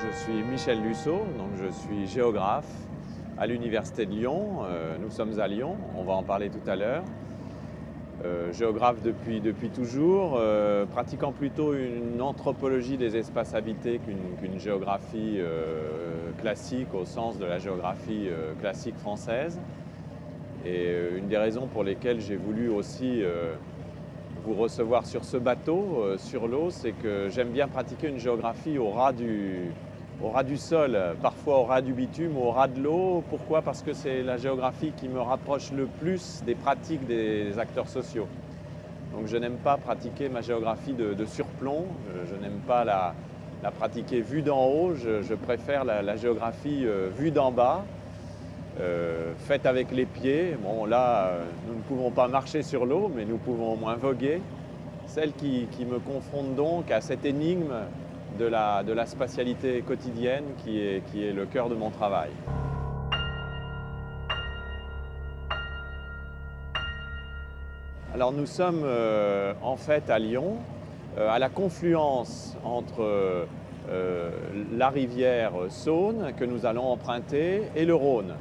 Je suis Michel Lusseau, donc je suis géographe à l'Université de Lyon. Nous sommes à Lyon, on va en parler tout à l'heure. Géographe depuis toujours, pratiquant plutôt une anthropologie des espaces habités qu'une géographie classique au sens de la géographie classique française. Et une des raisons pour lesquelles j'ai voulu aussi vous recevoir sur ce bateau, sur l'eau, c'est que j'aime bien pratiquer une géographie au ras du sol, parfois au ras du bitume, au ras de l'eau. Pourquoi? Parce que c'est la géographie qui me rapproche le plus des pratiques des acteurs sociaux. Donc je n'aime pas pratiquer ma géographie de surplomb, je n'aime pas la pratiquer vue d'en haut, je préfère la géographie vue d'en bas, faite avec les pieds. Bon là, nous ne pouvons pas marcher sur l'eau, mais nous pouvons au moins voguer. Celle qui me confronte donc à cette énigme de la spatialité quotidienne qui est le cœur de mon travail. Alors nous sommes en fait à Lyon, à la confluence entre la rivière Saône que nous allons emprunter et le Rhône.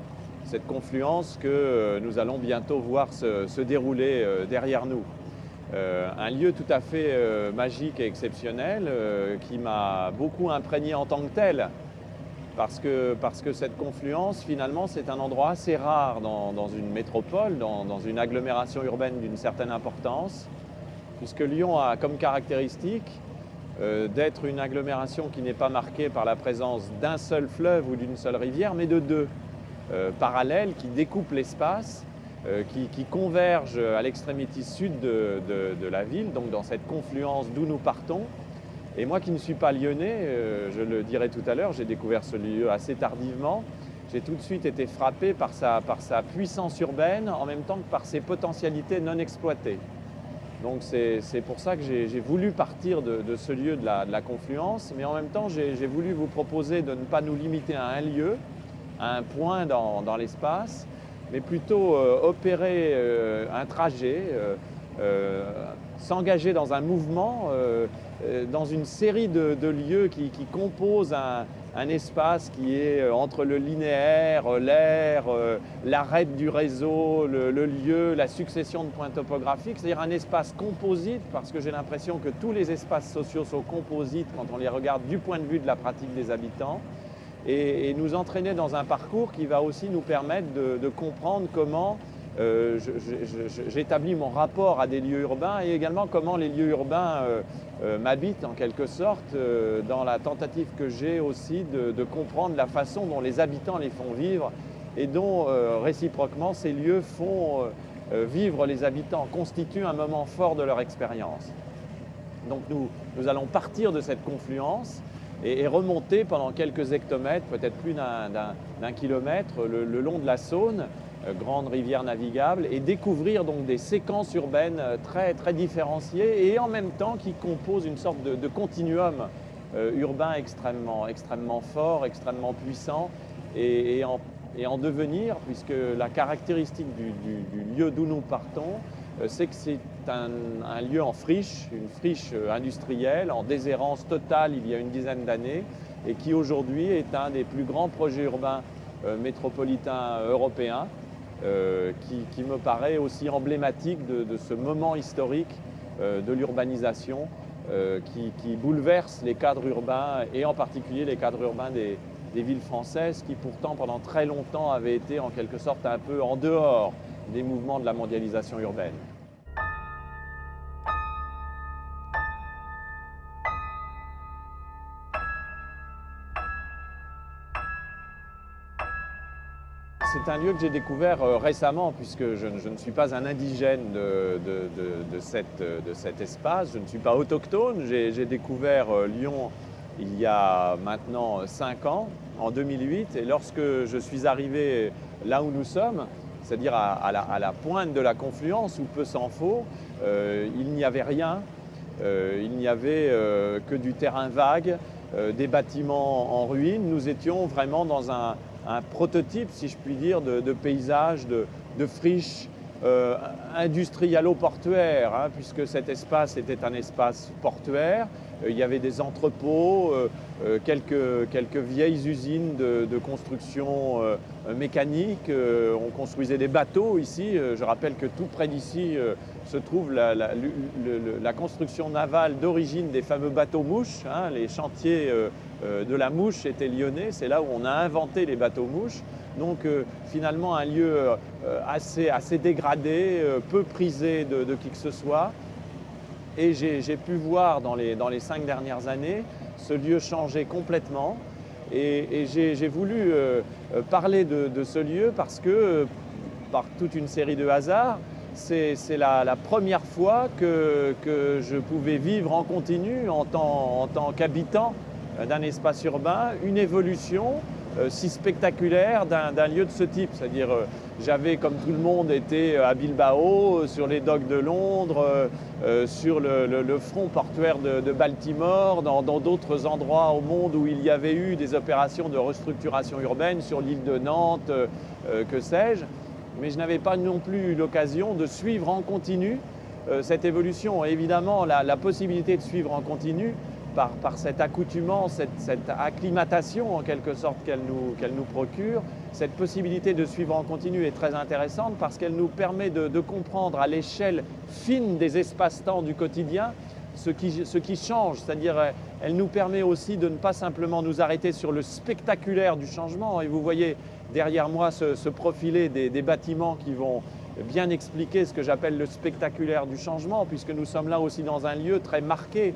Cette confluence que nous allons bientôt voir se dérouler derrière nous. Un lieu tout à fait magique et exceptionnel qui m'a beaucoup imprégné en tant que tel. Parce que cette confluence, finalement, c'est un endroit assez rare dans une métropole, dans une agglomération urbaine d'une certaine importance, puisque Lyon a comme caractéristique d'être une agglomération qui n'est pas marquée par la présence d'un seul fleuve ou d'une seule rivière, mais de deux parallèles qui découpent l'espace, qui convergent à l'extrémité sud de la ville, donc dans cette confluence d'où nous partons. Et moi qui ne suis pas lyonnais, je le dirai tout à l'heure, j'ai découvert ce lieu assez tardivement. J'ai tout de suite été frappé par sa puissance urbaine en même temps que par ses potentialités non exploitées. Donc c'est pour ça que j'ai voulu partir de ce lieu de la confluence, mais en même temps j'ai voulu vous proposer de ne pas nous limiter à un lieu, à un point dans l'espace, mais plutôt opérer un trajet, s'engager dans un mouvement, dans une série de lieux qui composent un espace qui est entre le linéaire, l'air, l'arête du réseau, le lieu, la succession de points topographiques, c'est-à-dire un espace composite, parce que j'ai l'impression que tous les espaces sociaux sont composites quand on les regarde du point de vue de la pratique des habitants, et nous entraîner dans un parcours qui va aussi nous permettre de comprendre comment j'établis mon rapport à des lieux urbains et également comment les lieux urbains m'habitent en quelque sorte dans la tentative que j'ai aussi de comprendre la façon dont les habitants les font vivre et dont réciproquement ces lieux font vivre les habitants, constituent un moment fort de leur expérience. Donc nous allons partir de cette confluence et remonter pendant quelques hectomètres, peut-être plus d'un kilomètre, le long de la Saône, grande rivière navigable, et découvrir donc des séquences urbaines très, très différenciées et en même temps qui composent une sorte de continuum urbain extrêmement fort, extrêmement puissant et en devenir, puisque la caractéristique du lieu d'où nous partons, c'est que c'est un lieu en friche, une friche industrielle, en déshérence totale il y a une dizaine d'années, et qui aujourd'hui est un des plus grands projets urbains métropolitains européens, qui me paraît aussi emblématique de ce moment historique de l'urbanisation qui bouleverse les cadres urbains, et en particulier les cadres urbains des villes françaises, qui pourtant pendant très longtemps avaient été en quelque sorte un peu en dehors des mouvements de la mondialisation urbaine. C'est un lieu que j'ai découvert récemment, puisque je ne suis pas un indigène de cet espace, je ne suis pas autochtone. J'ai découvert Lyon il y a maintenant 5 ans, en 2008, et lorsque je suis arrivé là où nous sommes, c'est-à-dire à la pointe de la confluence, où peu s'en faut, il n'y avait rien, il n'y avait que du terrain vague, des bâtiments en ruine. Nous étions vraiment dans un prototype, si je puis dire, de paysage, de friche industrialo-portuaire, puisque cet espace était un espace portuaire, il y avait des entrepôts, quelques vieilles usines de construction mécanique. On construisait des bateaux ici. Je rappelle que tout près d'ici se trouve la construction navale d'origine des fameux bateaux mouches. Hein. Les chantiers de la mouche étaient lyonnais. C'est là où on a inventé les bateaux mouches. Donc finalement un lieu assez dégradé, peu prisé de qui que ce soit. Et j'ai pu voir dans les 5 dernières années ce lieu changer complètement. Et j'ai voulu parler de ce lieu parce que, par toute une série de hasards, c'est la première fois que je pouvais vivre en continu en tant qu'habitant d'un espace urbain, une évolution si spectaculaire d'un lieu de ce type. C'est-à-dire, j'avais, comme tout le monde, été à Bilbao, sur les docks de Londres, sur le front portuaire de Baltimore, dans d'autres endroits au monde où il y avait eu des opérations de restructuration urbaine, sur l'île de Nantes, que sais-je. Mais je n'avais pas non plus eu l'occasion de suivre en continu cette évolution. Et évidemment, la possibilité de suivre en continu, par cette accoutumance, cette acclimatation en quelque sorte qu'elle nous procure, cette possibilité de suivre en continu est très intéressante parce qu'elle nous permet de comprendre à l'échelle fine des espaces-temps du quotidien ce qui change. C'est-à-dire, elle nous permet aussi de ne pas simplement nous arrêter sur le spectaculaire du changement. Et vous voyez derrière moi se profiler des bâtiments qui vont bien expliquer ce que j'appelle le spectaculaire du changement, puisque nous sommes là aussi dans un lieu très marqué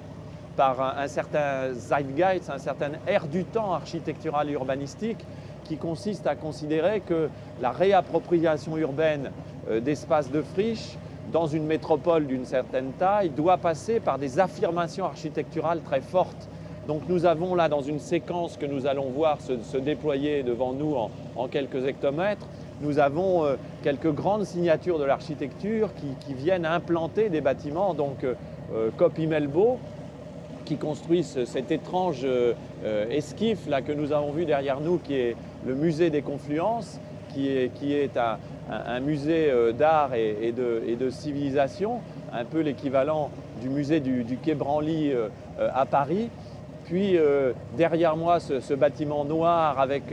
par un certain zeitgeist, un certain air du temps architectural et urbanistique qui consiste à considérer que la réappropriation urbaine d'espaces de friche dans une métropole d'une certaine taille doit passer par des affirmations architecturales très fortes. Donc nous avons là, dans une séquence que nous allons voir se déployer devant nous en quelques hectomètres, nous avons quelques grandes signatures de l'architecture qui viennent implanter des bâtiments, donc Koop Imelbo, qui construisent cet étrange esquif là, que nous avons vu derrière nous, qui est le musée des Confluences, qui est un musée d'art et de civilisation, un peu l'équivalent du musée du Quai Branly à Paris. Puis derrière moi, ce bâtiment noir avec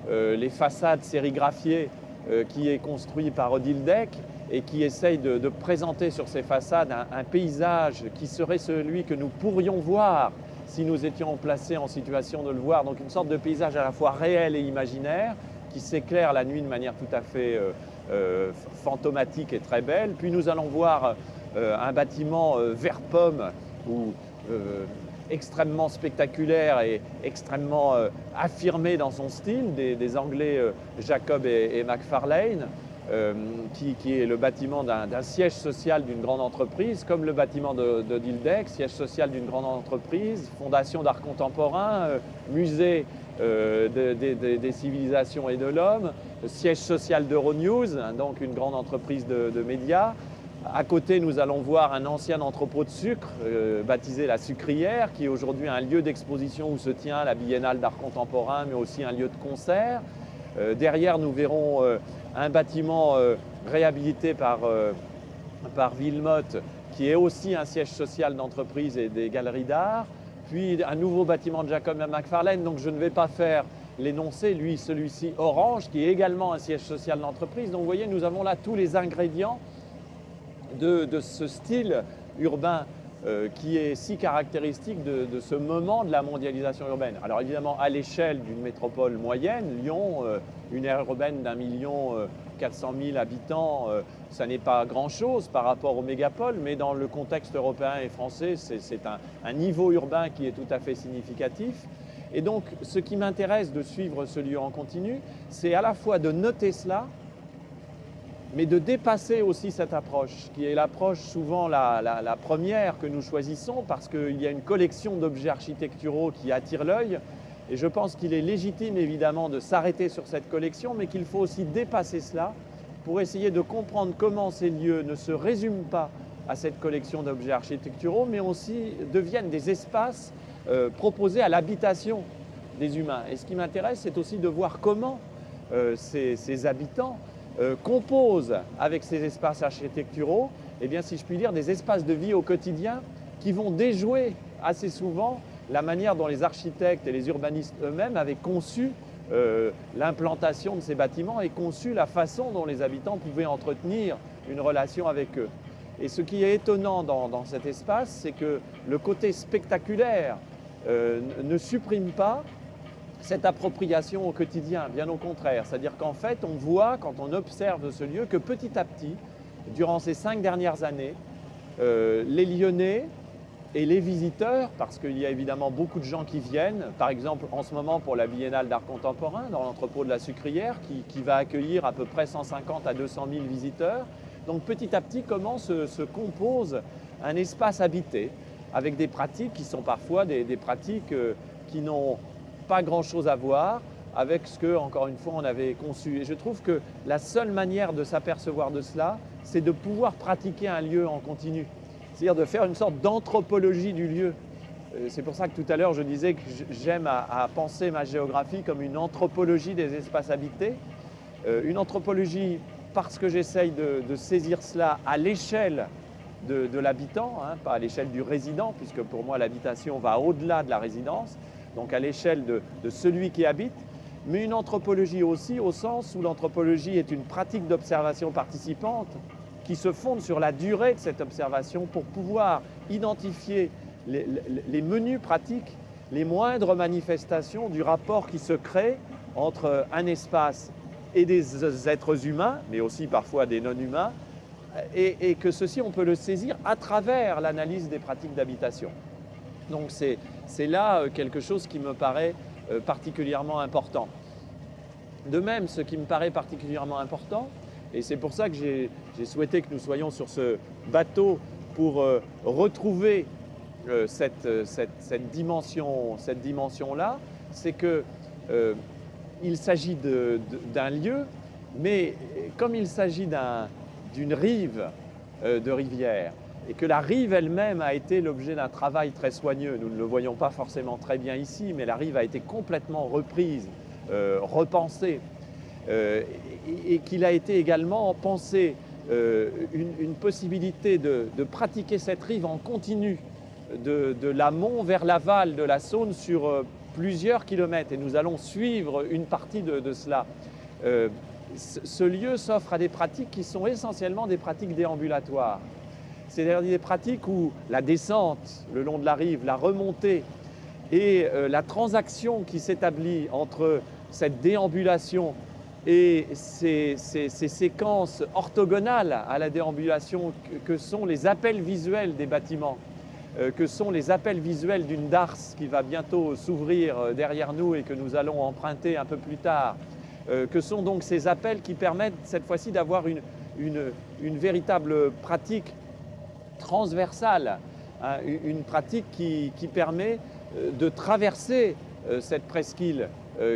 les façades sérigraphiées qui est construit par Odile Deck et qui essaye de présenter sur ces façades un paysage qui serait celui que nous pourrions voir si nous étions placés en situation de le voir. Donc une sorte de paysage à la fois réel et imaginaire qui s'éclaire la nuit de manière tout à fait fantomatique et très belle. Puis nous allons voir un bâtiment vert pomme ou extrêmement spectaculaire et extrêmement affirmé dans son style, des Anglais Jacob et McFarlane, qui est le bâtiment d'un siège social d'une grande entreprise, comme le bâtiment de Dildeck, siège social d'une grande entreprise, fondation d'art contemporain, musée des civilisations et de l'homme, siège social d'Euronews, hein, donc une grande entreprise de médias. À côté, nous allons voir un ancien entrepôt de sucre baptisé la Sucrière, qui est aujourd'hui un lieu d'exposition où se tient la Biennale d'art contemporain, mais aussi un lieu de concert. Derrière, nous verrons un bâtiment réhabilité par Villemotte, qui est aussi un siège social d'entreprise et des galeries d'art. Puis un nouveau bâtiment de Jacob McFarlane, donc je ne vais pas faire l'énoncé, celui-ci orange, qui est également un siège social d'entreprise. Donc vous voyez, nous avons là tous les ingrédients de ce style urbain qui est si caractéristique de ce moment de la mondialisation urbaine. Alors évidemment, à l'échelle d'une métropole moyenne, Lyon, une aire urbaine d'1,4 million habitants, ça n'est pas grand-chose par rapport aux mégapoles, mais dans le contexte européen et français, c'est un niveau urbain qui est tout à fait significatif. Et donc, ce qui m'intéresse de suivre ce lieu en continu, c'est à la fois de noter cela, mais de dépasser aussi cette approche, qui est l'approche souvent la première que nous choisissons, parce qu'il y a une collection d'objets architecturaux qui attire l'œil. Et je pense qu'il est légitime évidemment de s'arrêter sur cette collection, mais qu'il faut aussi dépasser cela pour essayer de comprendre comment ces lieux ne se résument pas à cette collection d'objets architecturaux, mais aussi deviennent des espaces proposés à l'habitation des humains. Et ce qui m'intéresse, c'est aussi de voir comment ces habitants composent avec ces espaces architecturaux, eh bien, si je puis dire, des espaces de vie au quotidien qui vont déjouer assez souvent la manière dont les architectes et les urbanistes eux-mêmes avaient conçu l'implantation de ces bâtiments et conçu la façon dont les habitants pouvaient entretenir une relation avec eux. Et ce qui est étonnant dans cet espace, c'est que le côté spectaculaire ne supprime pas cette appropriation au quotidien, bien au contraire. C'est-à-dire qu'en fait, on voit, quand on observe ce lieu, que petit à petit, durant ces 5 dernières années, les Lyonnais et les visiteurs, parce qu'il y a évidemment beaucoup de gens qui viennent, par exemple en ce moment pour la Biennale d'art contemporain, dans l'entrepôt de la Sucrière, qui va accueillir à peu près 150 à 200 000 visiteurs. Donc petit à petit, comment se compose un espace habité, avec des pratiques qui sont parfois des pratiques qui n'ont pas grand-chose à voir avec ce que, encore une fois, on avait conçu. Et je trouve que la seule manière de s'apercevoir de cela, c'est de pouvoir pratiquer un lieu en continu. C'est-à-dire de faire une sorte d'anthropologie du lieu. C'est pour ça que tout à l'heure, je disais que j'aime à penser ma géographie comme une anthropologie des espaces habités. Une anthropologie parce que j'essaye de saisir cela à l'échelle de l'habitant, hein, pas à l'échelle du résident, puisque pour moi l'habitation va au-delà de la résidence, donc à l'échelle de celui qui habite, mais une anthropologie aussi au sens où l'anthropologie est une pratique d'observation participante qui se fonde sur la durée de cette observation pour pouvoir identifier les menus pratiques, les moindres manifestations du rapport qui se crée entre un espace et des êtres humains, mais aussi parfois des non-humains, et que ceci, on peut le saisir à travers l'analyse des pratiques d'habitation. Donc c'est là quelque chose qui me paraît particulièrement important. De même, ce qui me paraît particulièrement important, et c'est pour ça que j'ai souhaité que nous soyons sur ce bateau pour retrouver cette dimension-là, c'est qu'il s'agit d'un lieu, mais comme il s'agit d'une rive de rivière, et que la rive elle-même a été l'objet d'un travail très soigneux. Nous ne le voyons pas forcément très bien ici, mais la rive a été complètement reprise, repensée, et qu'il a été également pensé une possibilité de pratiquer cette rive en continu, de l'amont vers l'aval de la Saône sur plusieurs kilomètres. Et nous allons suivre une partie de cela. Ce lieu s'offre à des pratiques qui sont essentiellement des pratiques déambulatoires. C'est-à-dire des pratiques où la descente le long de la rive, la remontée et la transaction qui s'établit entre cette déambulation et ces séquences orthogonales à la déambulation que sont les appels visuels des bâtiments, que sont les appels visuels d'une darse qui va bientôt s'ouvrir derrière nous et que nous allons emprunter un peu plus tard, que sont donc ces appels qui permettent cette fois-ci d'avoir une véritable pratique transversale, hein, une pratique qui permet de traverser cette presqu'île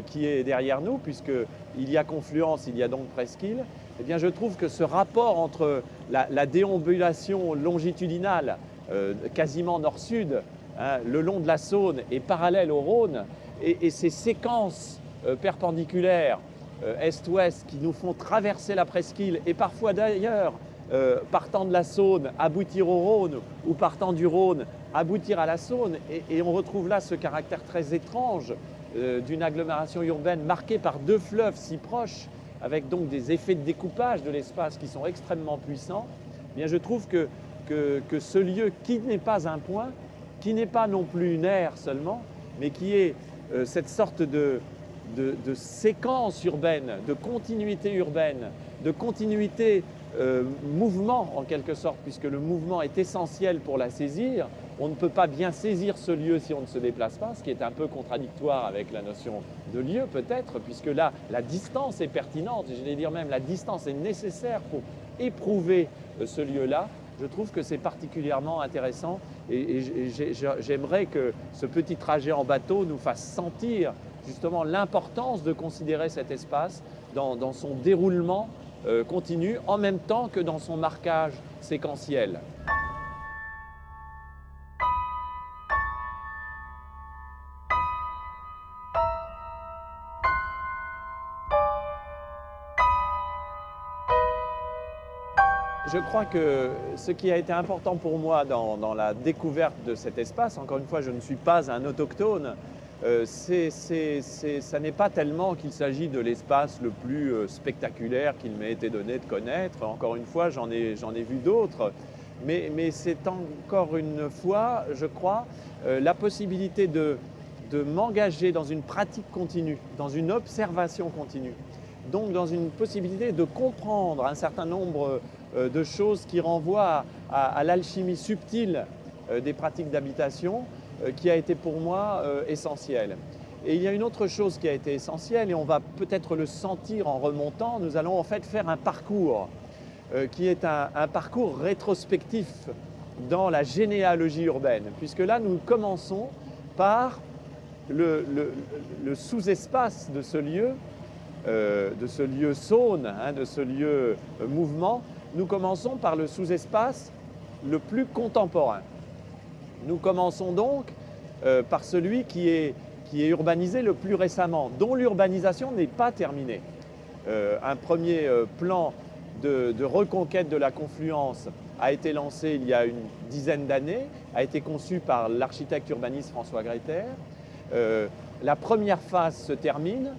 qui est derrière nous, puisqu'il y a confluence, il y a donc presqu'île. Eh bien, je trouve que ce rapport entre la déambulation longitudinale, quasiment nord-sud, hein, le long de la Saône et parallèle au Rhône, et ces séquences perpendiculaires est-ouest qui nous font traverser la presqu'île et parfois d'ailleurs partant de la Saône, aboutir au Rhône ou partant du Rhône, aboutir à la Saône. Et on retrouve là ce caractère très étrange d'une agglomération urbaine marquée par deux fleuves si proches, avec donc des effets de découpage de l'espace qui sont extrêmement puissants. Eh bien, je trouve que ce lieu qui n'est pas un point, qui n'est pas non plus une aire seulement, mais qui est cette sorte de séquence urbaine, de continuité urbaine, de continuité mouvement en quelque sorte, puisque le mouvement est essentiel pour la saisir. On ne peut pas bien saisir ce lieu si on ne se déplace pas, ce qui est un peu contradictoire avec la notion de lieu peut-être, puisque là la distance est pertinente, et je vais dire même la distance est nécessaire pour éprouver ce lieu-là. Je trouve que c'est particulièrement intéressant et j'aimerais que ce petit trajet en bateau nous fasse sentir justement l'importance de considérer cet espace dans son déroulement continu, en même temps que dans son marquage séquentiel. Je crois que ce qui a été important pour moi dans la découverte de cet espace, encore une fois, je ne suis pas un autochtone, ça n'est pas tellement qu'il s'agit de l'espace le plus spectaculaire qu'il m'ait été donné de connaître. Encore une fois, j'en ai vu d'autres. Mais c'est encore une fois, je crois, la possibilité de m'engager dans une pratique continue, dans une observation continue. Donc dans une possibilité de comprendre un certain nombre de choses qui renvoient à l'alchimie subtile des pratiques d'habitation qui a été pour moi essentielle. Et il y a une autre chose qui a été essentielle, et on va peut-être le sentir en remontant, nous allons en fait faire un parcours qui est un parcours rétrospectif dans la généalogie urbaine, puisque là nous commençons par le sous-espace de ce lieu saune, de ce lieu mouvement. Nous commençons par le sous-espace le plus contemporain. Nous commençons donc par celui qui est urbanisé le plus récemment, dont l'urbanisation n'est pas terminée. Un premier plan de reconquête de la confluence a été lancé il y a une dizaine d'années, a été conçu par l'architecte urbaniste François Greter. La première phase se termine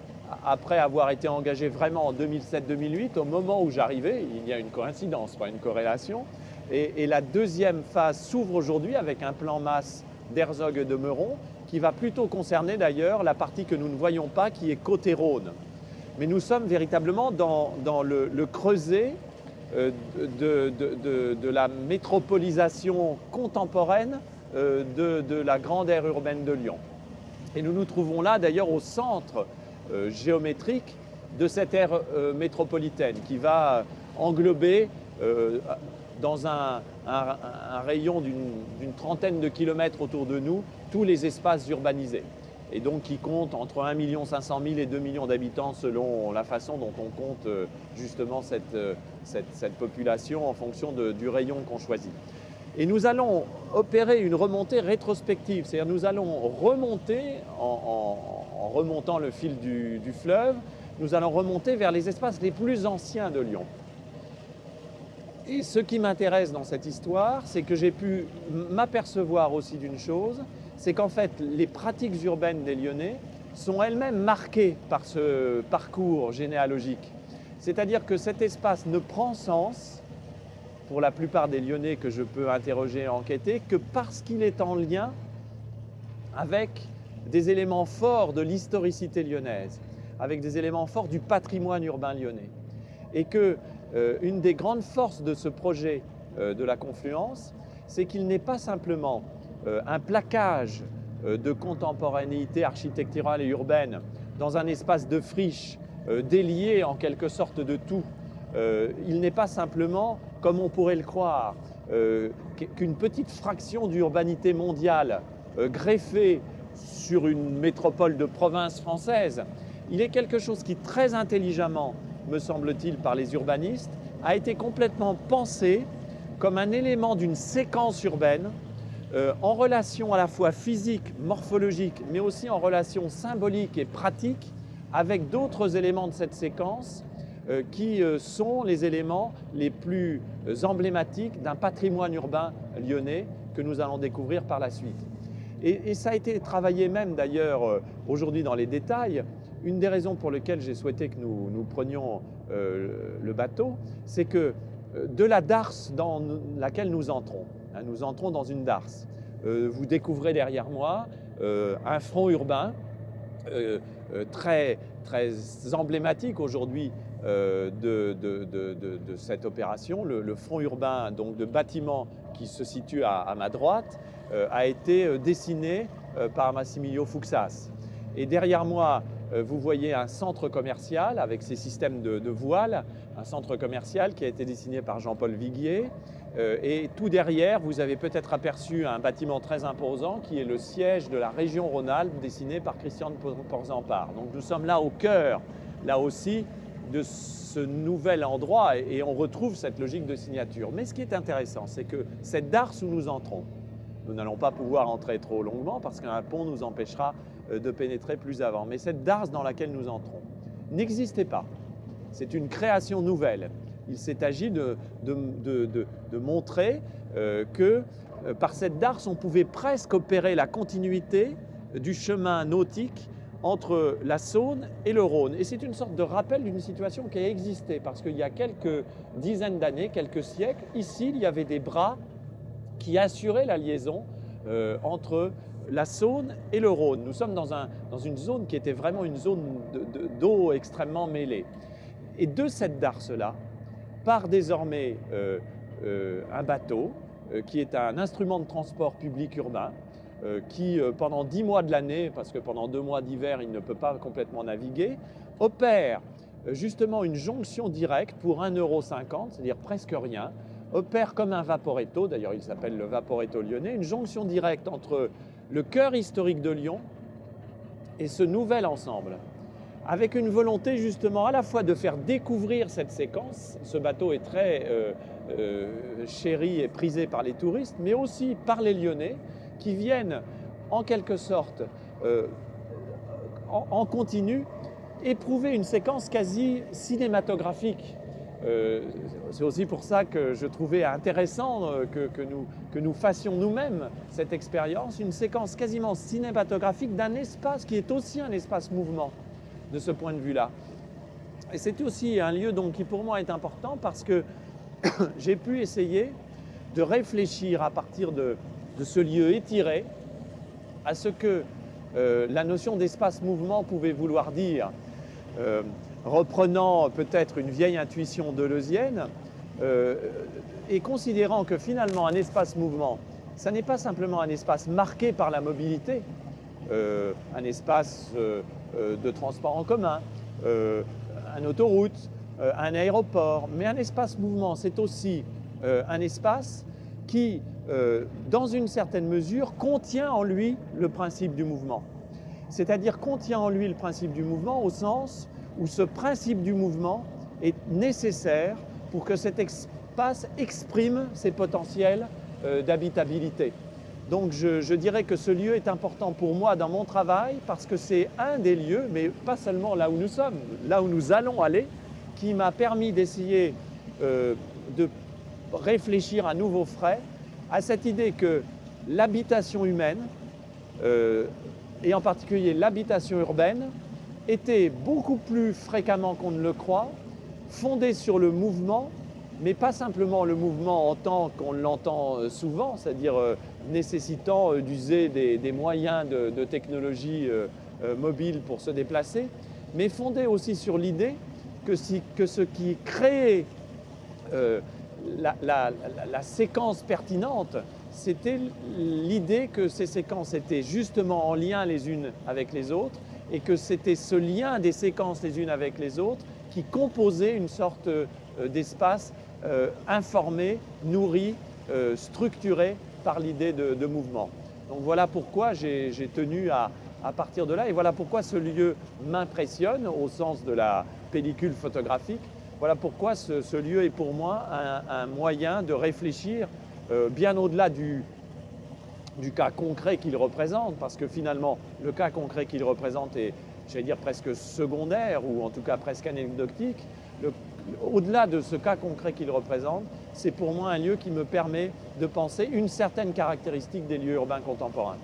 après avoir été engagé vraiment en 2007-2008, au moment où j'arrivais. Il y a une coïncidence, pas une corrélation. Et la deuxième phase s'ouvre aujourd'hui avec un plan masse d'Herzog et de Meuron, qui va plutôt concerner d'ailleurs la partie que nous ne voyons pas, qui est côté Rhône. Mais nous sommes véritablement dans le creuset de la métropolisation contemporaine de la grande aire urbaine de Lyon. Et nous nous trouvons là d'ailleurs au centre géométrique de cette aire métropolitaine qui va englober dans un rayon d'une trentaine de kilomètres autour de nous tous les espaces urbanisés, et donc qui compte entre 1 500 000 et 2 millions d'habitants selon la façon dont on compte justement cette population en fonction du rayon qu'on choisit. Et nous allons opérer une remontée rétrospective, c'est-à-dire nous allons remonter, en remontant le fil du fleuve, nous allons remonter vers les espaces les plus anciens de Lyon. Et ce qui m'intéresse dans cette histoire, c'est que j'ai pu m'apercevoir aussi d'une chose, c'est qu'en fait les pratiques urbaines des Lyonnais sont elles-mêmes marquées par ce parcours généalogique. C'est-à-dire que cet espace ne prend sens, pour la plupart des Lyonnais que je peux interroger et enquêter, que parce qu'il est en lien avec des éléments forts de l'historicité lyonnaise, avec des éléments forts du patrimoine urbain lyonnais. Et que une des grandes forces de ce projet de la confluence, c'est qu'il n'est pas simplement un plaquage de contemporanéité architecturale et urbaine dans un espace de friche délié en quelque sorte de tout. Il n'est pas simplement, comme on pourrait le croire, qu'une petite fraction d'urbanité mondiale greffée sur une métropole de province française. Il est quelque chose qui, très intelligemment, me semble-t-il, par les urbanistes, a été complètement pensé comme un élément d'une séquence urbaine en relation à la fois physique, morphologique, mais aussi en relation symbolique et pratique avec d'autres éléments de cette séquence qui sont les éléments les plus emblématiques d'un patrimoine urbain lyonnais que nous allons découvrir par la suite. Et ça a été travaillé même d'ailleurs aujourd'hui dans les détails. Une des raisons pour lesquelles j'ai souhaité que nous prenions le bateau, c'est que de la darse dans laquelle nous entrons dans une darse. Vous découvrez derrière moi un front urbain très emblématique aujourd'hui de cette opération. Le front urbain donc, de bâtiments qui se situe à ma droite a été dessiné par Massimilio Fuxas. Et derrière moi, vous voyez un centre commercial avec ses systèmes de voiles, un centre commercial qui a été dessiné par Jean-Paul Viguier. Et tout derrière, vous avez peut-être aperçu un bâtiment très imposant qui est le siège de la région Rhône-Alpes, dessiné par Christian Porzampar. Donc nous sommes là au cœur, là aussi, de ce nouvel endroit et on retrouve cette logique de signature. Mais ce qui est intéressant, c'est que cette darse où nous entrons, nous n'allons pas pouvoir entrer trop longuement parce qu'un pont nous empêchera de pénétrer plus avant. Mais cette darse dans laquelle nous entrons n'existait pas. C'est une création nouvelle. il s'est agi de montrer que par cette darse, on pouvait presque opérer la continuité du chemin nautique entre la Saône et le Rhône. Et c'est une sorte de rappel d'une situation qui a existé, parce qu'il y a quelques dizaines d'années, quelques siècles, ici, il y avait des bras qui assuraient la liaison entre la Saône et le Rhône. Nous sommes dans une zone qui était vraiment une zone d'eau extrêmement mêlée. Et de cette darse-là part désormais un bateau qui est un instrument de transport public urbain qui, pendant 10 mois de l'année, parce que pendant 2 mois d'hiver, il ne peut pas complètement naviguer, opère justement une jonction directe pour 1,50 €, c'est-à-dire presque rien, opère comme un vaporetto, d'ailleurs il s'appelle le vaporetto lyonnais, une jonction directe entre le cœur historique de Lyon et ce nouvel ensemble, avec une volonté justement à la fois de faire découvrir cette séquence. Ce bateau est très chéri et prisé par les touristes, mais aussi par les Lyonnais qui viennent en quelque sorte en continu éprouver une séquence quasi cinématographique. C'est aussi pour ça que je trouvais intéressant que nous fassions nous-mêmes cette expérience, une séquence quasiment cinématographique d'un espace qui est aussi un espace mouvement de ce point de vue-là. Et c'est aussi un lieu donc, qui pour moi est important parce que j'ai pu essayer de réfléchir à partir de ce lieu étiré à ce que la notion d'espace-mouvement pouvait vouloir dire, reprenant peut-être une vieille intuition deleuzienne et considérant que finalement un espace-mouvement, ça n'est pas simplement un espace marqué par la mobilité, un espace de transport en commun, une autoroute, un aéroport, mais un espace-mouvement, c'est aussi un espace qui, dans une certaine mesure, contient en lui le principe du mouvement. C'est-à-dire contient en lui le principe du mouvement au sens où ce principe du mouvement est nécessaire pour que cet espace exprime ses potentiels d'habitabilité. Donc je dirais que ce lieu est important pour moi dans mon travail parce que c'est un des lieux, mais pas seulement là où nous sommes, là où nous allons aller, qui m'a permis d'essayer de réfléchir à nouveau frais à cette idée que l'habitation humaine, et en particulier l'habitation urbaine, était beaucoup plus fréquemment qu'on ne le croit, fondée sur le mouvement, mais pas simplement le mouvement en tant qu'on l'entend souvent, c'est-à-dire nécessitant d'user des moyens de technologie mobile pour se déplacer, mais fondée aussi sur l'idée que ce qui créait la séquence pertinente, c'était l'idée que ces séquences étaient justement en lien les unes avec les autres et que c'était ce lien des séquences les unes avec les autres qui composait une sorte d'espace informé, nourri, structuré par l'idée de mouvement. Donc voilà pourquoi j'ai tenu à partir de là et voilà pourquoi ce lieu m'impressionne au sens de la pellicule photographique. Voilà pourquoi ce lieu est pour moi un moyen de réfléchir bien au-delà du cas concret qu'il représente, parce que finalement, le cas concret qu'il représente est, j'allais dire, presque secondaire, ou en tout cas presque anecdotique. Au-delà de ce cas concret qu'il représente, c'est pour moi un lieu qui me permet de penser une certaine caractéristique des lieux urbains contemporains.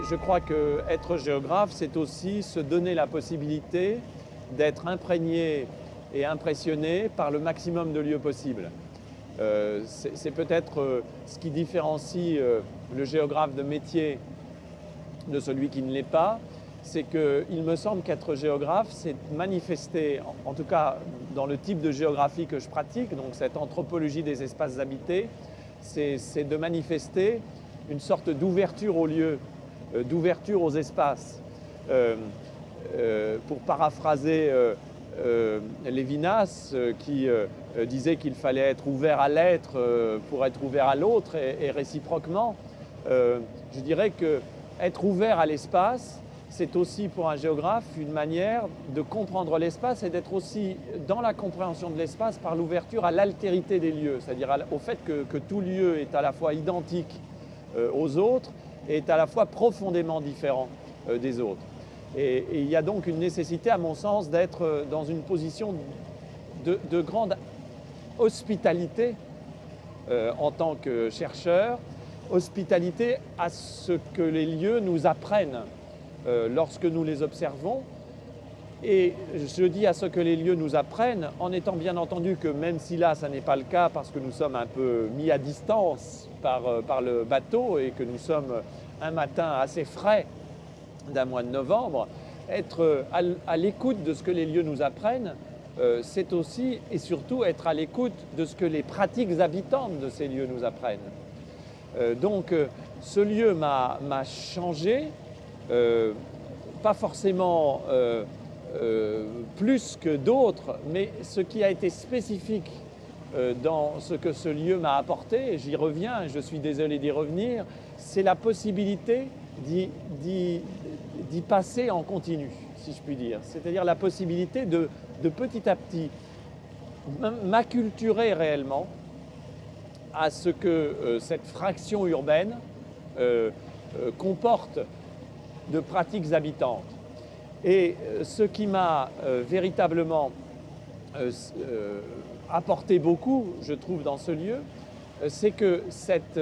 Je crois qu'être géographe, c'est aussi se donner la possibilité d'être imprégné et impressionné par le maximum de lieux possibles. C'est peut-être ce qui différencie le géographe de métier de celui qui ne l'est pas, c'est qu'il me semble qu'être géographe, c'est manifester, en tout cas dans le type de géographie que je pratique, donc cette anthropologie des espaces habités, c'est de manifester une sorte d'ouverture aux lieux, d'ouverture aux espaces. Pour paraphraser Lévinas, qui disait qu'il fallait être ouvert à l'être pour être ouvert à l'autre et réciproquement, je dirais qu'être ouvert à l'espace, c'est aussi pour un géographe une manière de comprendre l'espace et d'être aussi dans la compréhension de l'espace par l'ouverture à l'altérité des lieux, c'est-à-dire au fait que tout lieu est à la fois identique aux autres est à la fois profondément différent des autres. Et il y a donc une nécessité, à mon sens, d'être dans une position de grande hospitalité en tant que chercheur, hospitalité à ce que les lieux nous apprennent lorsque nous les observons. Et je dis à ce que les lieux nous apprennent, en étant bien entendu que même si là, ça n'est pas le cas parce que nous sommes un peu mis à distance par le bateau et que nous sommes un matin assez frais d'un mois de novembre, être à l'écoute de ce que les lieux nous apprennent, c'est aussi et surtout être à l'écoute de ce que les pratiques habitantes de ces lieux nous apprennent. Donc ce lieu m'a changé, pas forcément plus que d'autres, mais ce qui a été spécifique dans ce que ce lieu m'a apporté, et j'y reviens, je suis désolé d'y revenir, c'est la possibilité d'y passer en continu, si je puis dire. C'est-à-dire la possibilité de petit à petit m'acculturer réellement à ce que cette fraction urbaine comporte de pratiques habitantes. Et ce qui m'a véritablement apporté beaucoup, je trouve, dans ce lieu, c'est que cette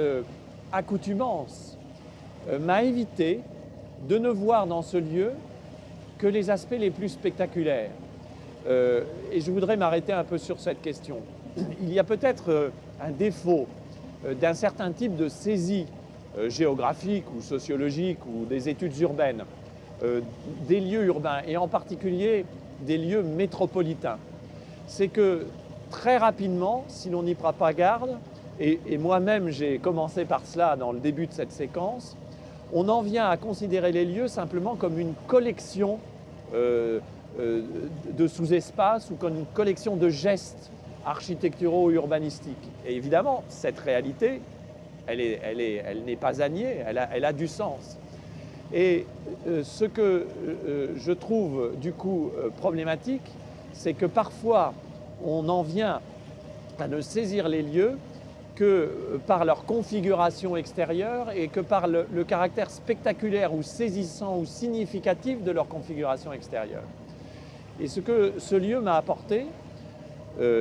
accoutumance m'a évité de ne voir dans ce lieu que les aspects les plus spectaculaires. Et je voudrais m'arrêter un peu sur cette question. Il y a peut-être un défaut d'un certain type de saisie géographique ou sociologique ou des études urbaines, des lieux urbains et en particulier des lieux métropolitains. C'est que très rapidement, si l'on n'y prend pas garde, et moi-même j'ai commencé par cela dans le début de cette séquence, on en vient à considérer les lieux simplement comme une collection de sous-espaces ou comme une collection de gestes architecturaux ou urbanistiques. Et évidemment, cette réalité, elle n'est pas à nier, elle a du sens. Et ce que je trouve du coup problématique, c'est que parfois on en vient à ne saisir les lieux que par leur configuration extérieure et que par le caractère spectaculaire ou saisissant ou significatif de leur configuration extérieure. Et ce que ce lieu m'a apporté,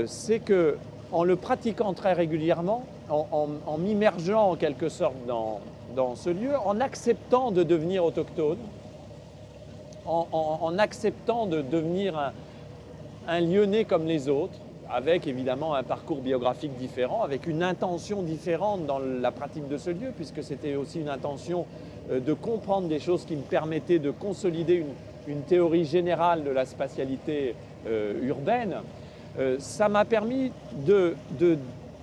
c'est qu'en le pratiquant très régulièrement, en m'immergeant en quelque sorte dans ce lieu, en acceptant de devenir autochtone, en acceptant de devenir un Lyonnais comme les autres, avec évidemment un parcours biographique différent, avec une intention différente dans la pratique de ce lieu, puisque c'était aussi une intention de comprendre des choses qui me permettaient de consolider une théorie générale de la spatialité urbaine. Ça m'a permis de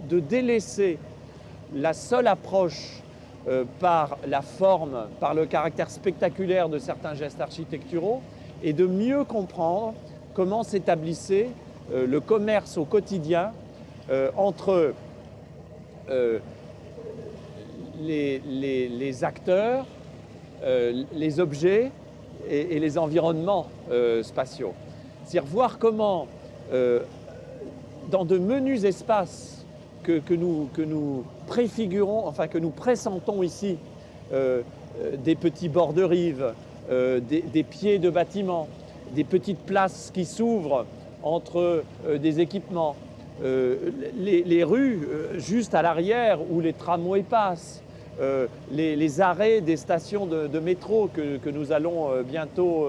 délaisser la seule approche par la forme, par le caractère spectaculaire de certains gestes architecturaux et de mieux comprendre comment s'établissait le commerce au quotidien entre les acteurs, les objets et les environnements spatiaux. C'est-à-dire voir comment, dans de menus espaces que nous préfigurons, enfin que nous pressentons ici, des petits bords de rive, des pieds de bâtiments, des petites places qui s'ouvrent entre des équipements, les rues juste à l'arrière où les tramways passent, les arrêts des stations de métro que nous allons bientôt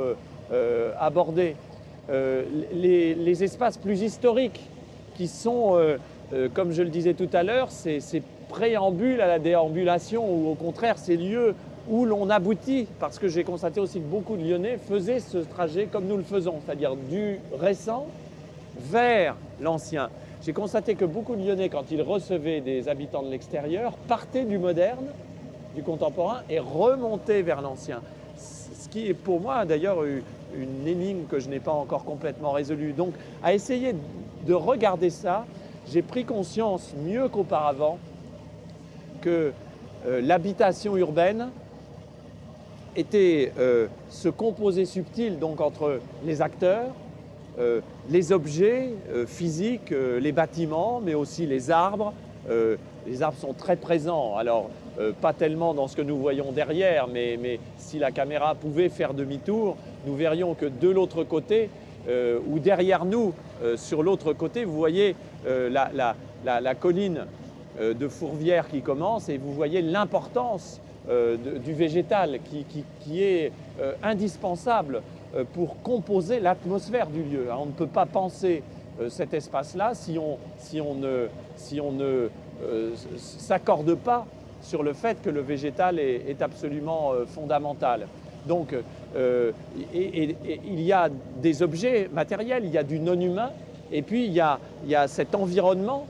aborder, les espaces plus historiques qui sont, comme je le disais tout à l'heure, ces préambules à la déambulation ou au contraire ces lieux où l'on aboutit, parce que j'ai constaté aussi que beaucoup de Lyonnais faisaient ce trajet comme nous le faisons, c'est-à-dire du récent vers l'ancien. J'ai constaté que beaucoup de Lyonnais, quand ils recevaient des habitants de l'extérieur, partaient du moderne, du contemporain, et remontaient vers l'ancien. Ce qui est pour moi d'ailleurs une énigme que je n'ai pas encore complètement résolue. Donc à essayer de regarder ça, j'ai pris conscience mieux qu'auparavant que l'habitation urbaine était ce composé subtil donc entre les acteurs, les objets physiques, les bâtiments, mais aussi les arbres, les arbres sont très présents. Alors, pas tellement dans ce que nous voyons derrière, mais si la caméra pouvait faire demi-tour, nous verrions que de l'autre côté, ou derrière nous, sur l'autre côté, vous voyez la colline de Fourvière qui commence et vous voyez l'importance du végétal qui est indispensable pour composer l'atmosphère du lieu. On ne peut pas penser cet espace-là si on ne s'accorde pas sur le fait que le végétal est absolument fondamental. Donc, il y a des objets matériels, il y a du non-humain, et puis il y a cet environnement,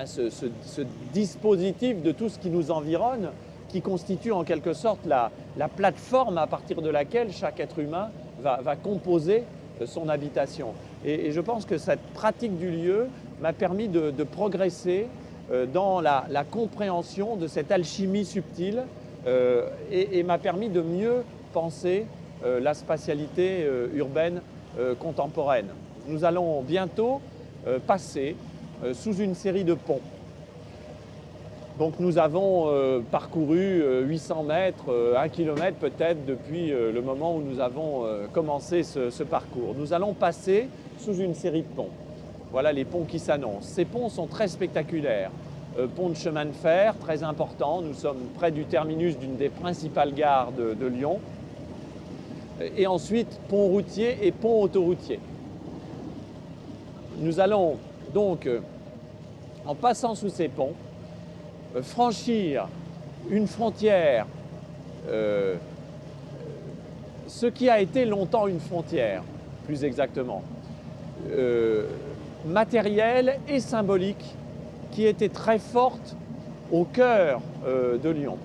ce dispositif de tout ce qui nous environne, qui constitue en quelque sorte la plateforme à partir de laquelle chaque être humain va composer son habitation. Et je pense que cette pratique du lieu m'a permis de progresser dans la compréhension de cette alchimie subtile et m'a permis de mieux penser la spatialité urbaine contemporaine. Nous allons bientôt passer sous une série de ponts. Donc nous avons parcouru 800 mètres, 1 kilomètre peut-être depuis le moment où nous avons commencé ce parcours. Nous allons passer sous une série de ponts. Voilà les ponts qui s'annoncent. Ces ponts sont très spectaculaires. Pont de chemin de fer, très important. Nous sommes près du terminus d'une des principales gares de Lyon. Et ensuite, pont routier et pont autoroutier. Nous allons donc, en passant sous ces ponts, franchir une frontière, ce qui a été longtemps une frontière, plus exactement, matérielle et symbolique, qui était très forte au cœur de Lyon.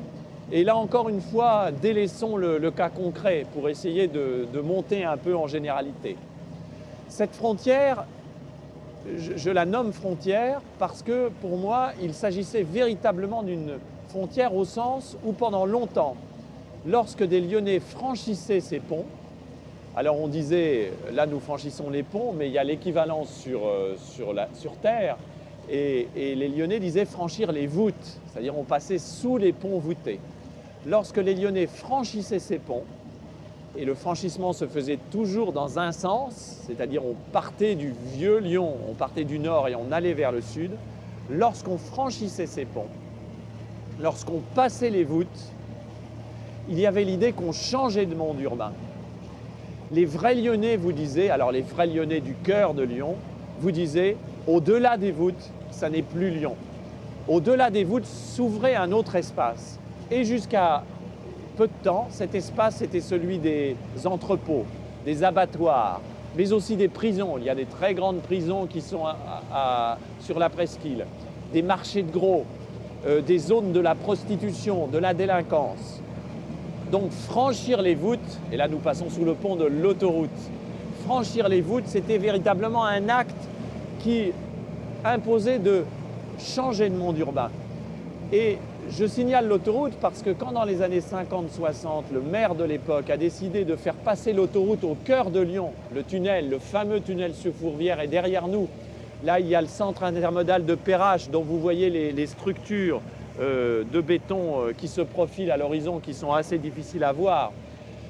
Et là encore une fois, délaissons le cas concret pour essayer de monter un peu en généralité. Cette frontière, je la nomme frontière parce que pour moi, il s'agissait véritablement d'une frontière au sens où pendant longtemps, lorsque des Lyonnais franchissaient ces ponts, alors on disait, là nous franchissons les ponts, mais il y a l'équivalence sur terre, et les Lyonnais disaient franchir les voûtes, c'est-à-dire on passait sous les ponts voûtés. Lorsque les Lyonnais franchissaient ces ponts, et le franchissement se faisait toujours dans un sens, c'est-à-dire on partait du vieux Lyon, on partait du nord et on allait vers le sud. Lorsqu'on franchissait ces ponts, lorsqu'on passait les voûtes, il y avait l'idée qu'on changeait de monde urbain. Les vrais Lyonnais vous disaient, alors les vrais Lyonnais du cœur de Lyon, vous disaient, au-delà des voûtes, ça n'est plus Lyon. Au-delà des voûtes s'ouvrait un autre espace. Et jusqu'à peu de temps, cet espace était celui des entrepôts, des abattoirs, mais aussi des prisons. Il y a des très grandes prisons qui sont sur la presqu'île, des marchés de gros, des zones de la prostitution, de la délinquance. Donc franchir les voûtes, et là nous passons sous le pont de l'autoroute, franchir les voûtes, c'était véritablement un acte qui imposait de changer de monde urbain. Et je signale l'autoroute parce que quand dans les années 50-60, le maire de l'époque a décidé de faire passer l'autoroute au cœur de Lyon, le tunnel, le fameux tunnel sur Fourvière est derrière nous. Là, il y a le centre intermodal de Perrache dont vous voyez les structures de béton qui se profilent à l'horizon, qui sont assez difficiles à voir.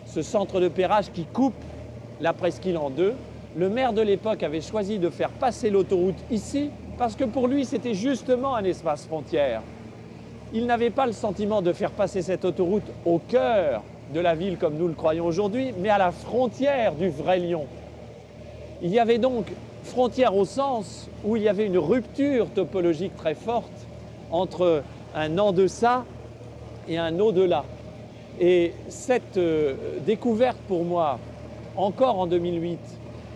Ce centre de Perrache qui coupe la presqu'île en deux. Le maire de l'époque avait choisi de faire passer l'autoroute ici parce que pour lui, c'était justement un espace frontière. Il n'avait pas le sentiment de faire passer cette autoroute au cœur de la ville comme nous le croyons aujourd'hui, mais à la frontière du vrai Lyon. Il y avait donc frontière au sens où il y avait une rupture topologique très forte entre un en deçà et un au-delà. Et cette découverte pour moi, encore en 2008,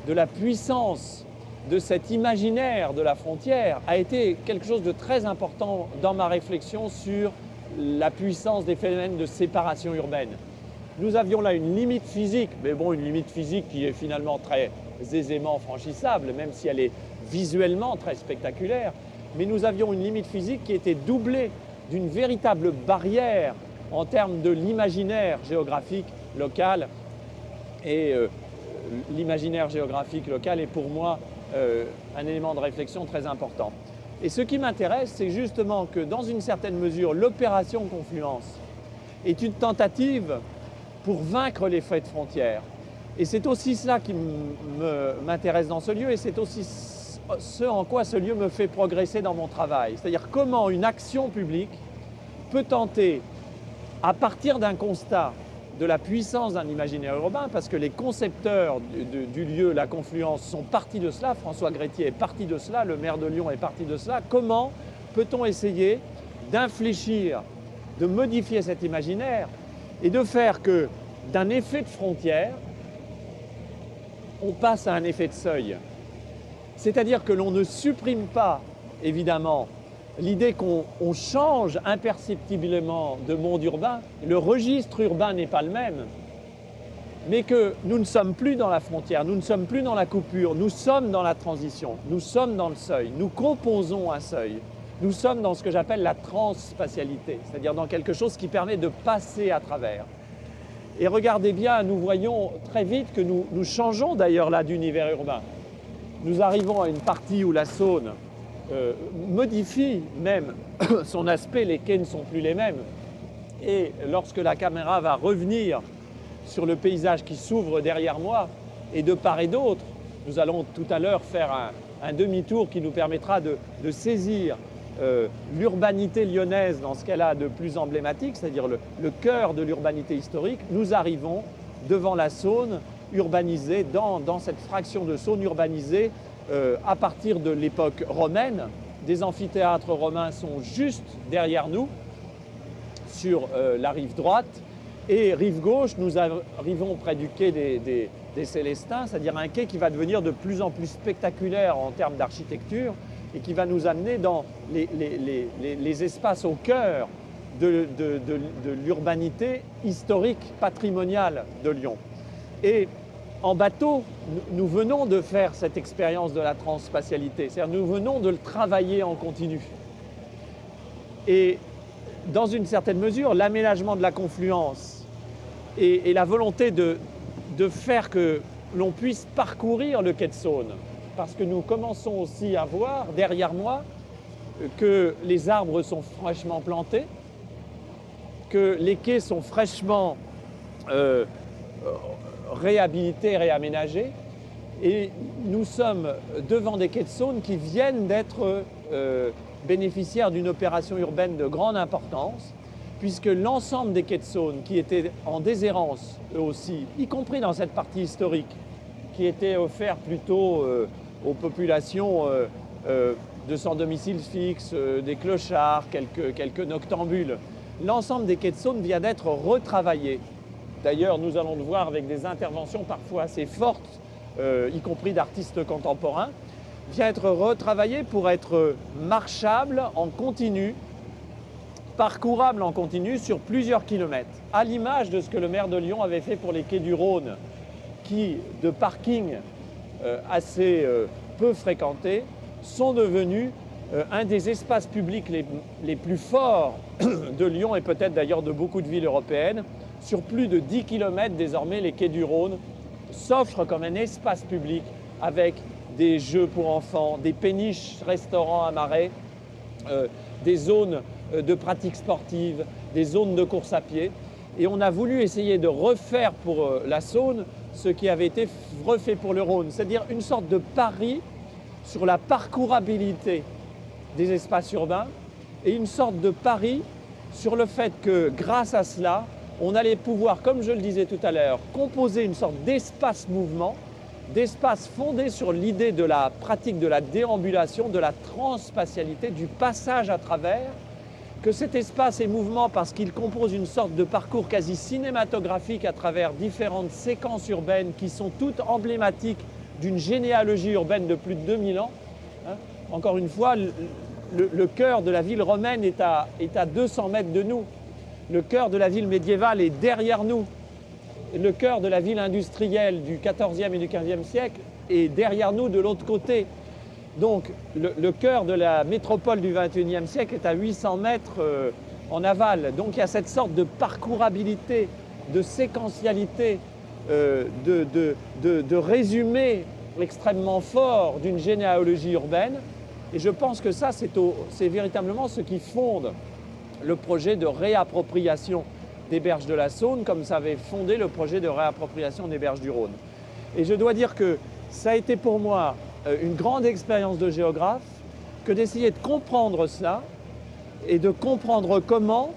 de la puissance de cet imaginaire de la frontière a été quelque chose de très important dans ma réflexion sur la puissance des phénomènes de séparation urbaine. Nous avions là une limite physique, mais bon, une limite physique qui est finalement très aisément franchissable, même si elle est visuellement très spectaculaire. Mais nous avions une limite physique qui était doublée d'une véritable barrière en termes de l'imaginaire géographique local. Et l'imaginaire géographique local est pour moi un élément de réflexion très important. Et ce qui m'intéresse, c'est justement que dans une certaine mesure, l'opération Confluence est une tentative pour vaincre l'effet de frontière. Et c'est aussi cela qui m'intéresse dans ce lieu, et c'est aussi ce en quoi ce lieu me fait progresser dans mon travail. C'est-à-dire comment une action publique peut tenter, à partir d'un constat de la puissance d'un imaginaire urbain, parce que les concepteurs du lieu, la Confluence, sont partis de cela, François Grettier est parti de cela, le maire de Lyon est parti de cela, comment peut-on essayer d'infléchir, de modifier cet imaginaire et de faire que d'un effet de frontière, on passe à un effet de seuil. C'est-à-dire que l'on ne supprime pas, évidemment, l'idée qu'on change imperceptiblement de monde urbain, le registre urbain n'est pas le même, mais que nous ne sommes plus dans la frontière, nous ne sommes plus dans la coupure, nous sommes dans la transition, nous sommes dans le seuil, nous composons un seuil, nous sommes dans ce que j'appelle la transspatialité, c'est-à-dire dans quelque chose qui permet de passer à travers. Et regardez bien, nous voyons très vite que nous changeons d'ailleurs là d'univers urbain. Nous arrivons à une partie où la Saône modifie même son aspect, les quais ne sont plus les mêmes. Et lorsque la caméra va revenir sur le paysage qui s'ouvre derrière moi, et de part et d'autre, nous allons tout à l'heure faire un demi-tour qui nous permettra de saisir l'urbanité lyonnaise dans ce qu'elle a de plus emblématique, c'est-à-dire le cœur de l'urbanité historique. Nous arrivons devant la Saône urbanisée, dans cette fraction de Saône urbanisée à partir de l'époque romaine. Des amphithéâtres romains sont juste derrière nous, sur la rive droite, et rive gauche, nous arrivons près du quai des Célestins, c'est-à-dire un quai qui va devenir de plus en plus spectaculaire en termes d'architecture et qui va nous amener dans les espaces au cœur de l'urbanité historique, patrimoniale de Lyon. Et en bateau, nous venons de faire cette expérience de la transspatialité, c'est-à-dire nous venons de le travailler en continu. Et dans une certaine mesure, l'aménagement de la confluence et la volonté de faire que l'on puisse parcourir le quai de Saône, parce que nous commençons aussi à voir derrière moi que les arbres sont fraîchement plantés, que les quais sont fraîchement réhabilités, réaménagés, et nous sommes devant des quais de Saône qui viennent d'être bénéficiaires d'une opération urbaine de grande importance, puisque l'ensemble des quais de Saône qui étaient en déshérence, eux aussi, y compris dans cette partie historique, qui était offerte plutôt aux populations de sans domicile fixe, des clochards, quelques noctambules. L'ensemble des quais de Saône vient d'être retravaillé. D'ailleurs, nous allons le voir avec des interventions parfois assez fortes, y compris d'artistes contemporains, vient être retravaillé pour être marchable en continu, parcourable en continu sur plusieurs kilomètres, à l'image de ce que le maire de Lyon avait fait pour les quais du Rhône, qui, de parking assez peu fréquentés, sont devenus un des espaces publics les plus forts de Lyon et peut-être d'ailleurs de beaucoup de villes européennes. Sur plus de 10 km désormais, les quais du Rhône s'offrent comme un espace public avec des jeux pour enfants, des péniches, restaurants à marais, des zones de pratiques sportives, des zones de course à pied. Et on a voulu essayer de refaire pour la Saône ce qui avait été refait pour le Rhône, c'est-à-dire une sorte de pari sur la parcourabilité des espaces urbains et une sorte de pari sur le fait que grâce à cela, on allait pouvoir, comme je le disais tout à l'heure, composer une sorte d'espace-mouvement, d'espace fondé sur l'idée de la pratique de la déambulation, de la transspatialité, du passage à travers, que cet espace est mouvement parce qu'il compose une sorte de parcours quasi cinématographique à travers différentes séquences urbaines qui sont toutes emblématiques d'une généalogie urbaine de plus de 2000 ans. Encore une fois, le cœur de la ville romaine est à 200 mètres de nous. Le cœur de la ville médiévale est derrière nous. Le cœur de la ville industrielle du XIVe et du XVe siècle est derrière nous de l'autre côté. Donc le cœur de la métropole du XXIe siècle est à 800 mètres en aval. Donc il y a cette sorte de parcourabilité, de séquentialité, de résumé extrêmement fort d'une généalogie urbaine Et je pense que ça, c'est véritablement ce qui fonde le projet de réappropriation des berges de la Saône, comme ça avait fondé le projet de réappropriation des berges du Rhône. Et je dois dire que ça a été pour moi une grande expérience de géographe que d'essayer de comprendre cela et de comprendre comment